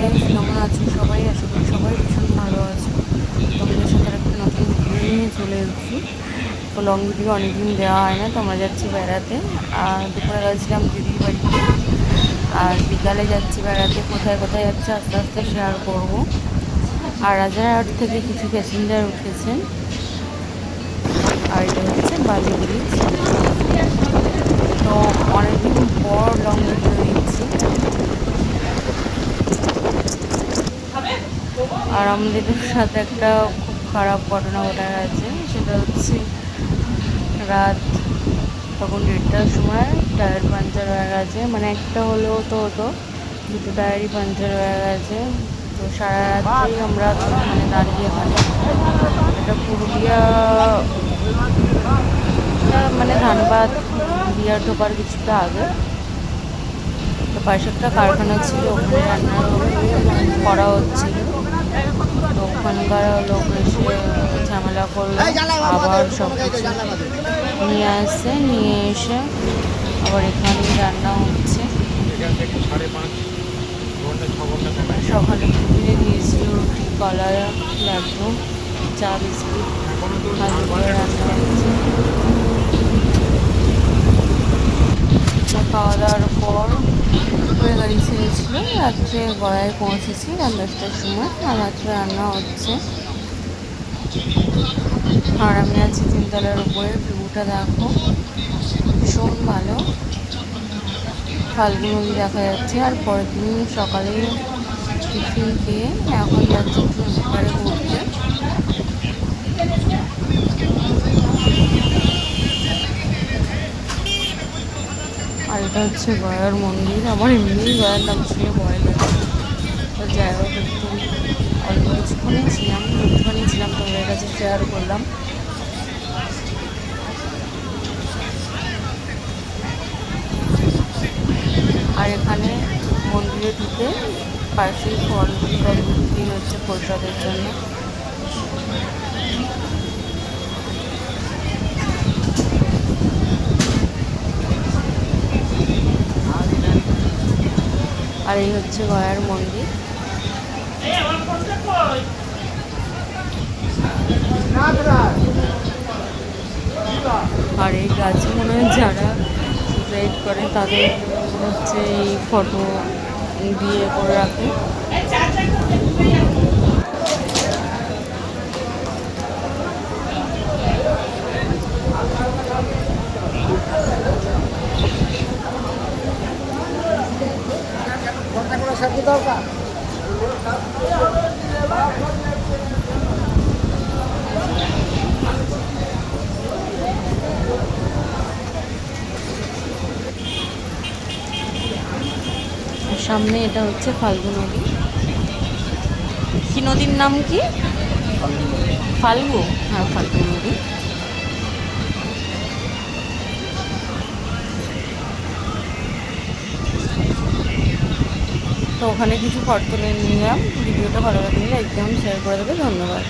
Guys, কেমন আছো সবাই? আশা করি সবাই ভীষণ ভালো আছো। তোমাদের সাথে একটা নতুন ভিডিও নিয়ে চলে এসেছি। তো লং ভিডিও অনেকদিন দেওয়া হয় না। তো আমরা যাচ্ছি বেড়াতে। আর দুপুরে গেছিলাম দিদির বাড়িতে, আর বিকালে যাচ্ছি বেড়াতে। কোথায় কোথায় যাচ্ছে আস্তে আস্তে শেয়ার করব। আর রাজারহাট থেকে কিছু প্যাসেঞ্জার উঠেছেন। আর এটা হচ্ছে বালি ব্রিজ। তো অনেকদিন পর লং ভিডিও দিচ্ছি। আর আমাদের সাথে একটা খুব খারাপ ঘটনা ঘটে গেছে। সেটা হচ্ছে রাত তখন 1টার সময় টায়ার পাঞ্চার হয়ে গেছে। মানে একটা হলেও তো হতো, দুটো টায়ারই পাঞ্চার হয়ে গেছে। তো সারা রাত্রেই আমরা মানে দাঁড়িয়ে এখানে। এটা পুরুলিয়া, মানে ধানবাদ বিয়ার ঢোকার কিছুটা আগে। তো পাশে একটা কারখানা ছিল, ওখানে রান্না করা হচ্ছিল। তো ওখানকার লোক এসে ঝামেলা করলো, আবার সব কিছু নিয়ে আসছে। নিয়ে এসে আবার এখানেই রান্না হচ্ছে। সকালে টিফিনে দিয়েছিল রুটি, কলা, লাড্ডু, চা, বিস্কুট, ভালো করে রান্না হচ্ছে। খাওয়া দাওয়ার পর দুপুরে গাড়ি ছেড়েছিল, রাত্রে গড়ায় পৌঁছেছি রাত 10টার সময়। আর রাত্রে রান্না হচ্ছে। আর আমি আছি 3তলার উপরে। ভিউটা দেখো, ভীষণ ভালো। ফাল্গু নদী দেখা যাচ্ছে। আর পরের দিন সকালে টিফিন খেয়ে এখন যাচ্ছি একটু এপারে ঘুরতে। আর এটা হচ্ছে গয়ার মন্দির। আমার এমনিই গয়ার নাম শুনে ভয় লাগে। তো যাই হোক, একটু অল্প কিছুক্ষণই ছিলাম, একটুখানি ছিলাম, তোমাদের কাছে শেয়ার করলাম। আর এখানে মন্দিরে ঢুকে পাশেই ফল টল বিক্রি হচ্ছে প্রসাদের জন্য। আর এই হচ্ছে গয়ার মন্দির। আর এই গাছে মনে হয় যারা সুসাইড করে তাদের হচ্ছে এই ফটো দিয়ে করে রাখে। সামনে এটা হচ্ছে ফাল্গু নদী। কি নদীর নাম কি? ফাল্গু, হ্যাঁ ফাল্গু নদী। তো ওখানে কিছু ফটো তুলে নিলাম। ভিডিওটা ভালো লাগলে লাইক, কমেন্ট, শেয়ার করে দেবে। ধন্যবাদ।